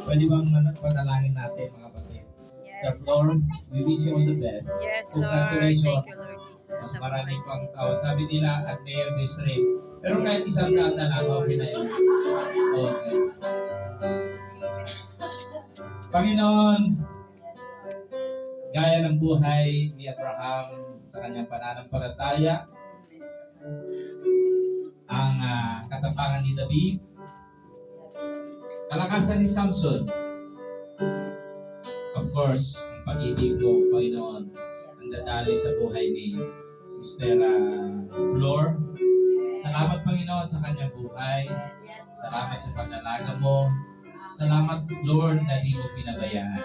Pwede bang panalangin natin mga kapatid? The Yes. Lord, we wish you all the best. Yes, Lord. Congratulations. Thank you, Lord Jesus. Mas Sa marami buhay pang ni taon. Sabi nila at Mayor District. Pero kahit isang taon na lang, okay na yun. Okay. Panginoon, gaya ng buhay ni Abraham sa kanyang pananampalataya, ang katapangan ni David, kalakasan ni Samson, of course, ang pag-ibig mo, Panginoon, ang dadaloy sa buhay ni Sister Flor. Salamat, Panginoon, sa kanyang buhay. Salamat sa pag-alaga mo. Salamat, Lord, na di mo pinabayaan.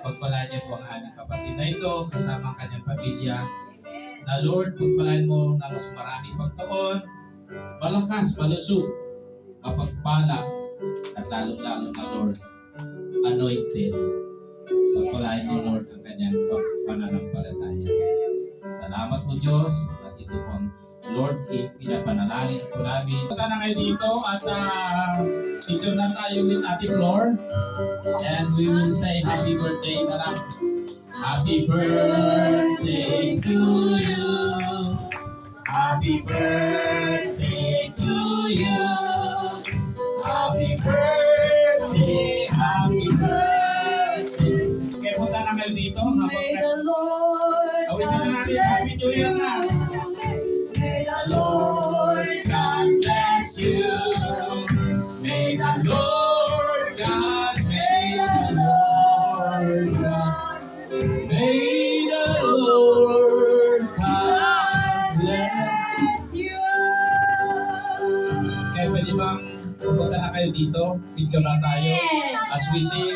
Pagpalaan niyo po ang aming kapatid na ito, kasama ang kanyang pamilya. Na Lord, pagpalaan mo na mas marami pang taon, malakas, malusog, mapagpala, at lalong-lalo na Lord, anointed. Pagpalaan niyo, Lord, ang kanyang pananampalataya. Salamat po, Diyos, at ito po ang Lord, pinapanalangin po namin. Punta na kayo dito at picture na tayo with Ate Flor. And we will say happy birthday na lang. Happy birthday to you. Happy birthday to you. Happy birthday, happy birthday. Okay, punta na kayo dito. May the Lord Awit na natin, happy New Year na. May the Lord God bless you. May the Lord God, may the Lord God, may the Lord God bless. you. Okay, pwede bang pupunta na kayo dito? Picture na tayo as we sing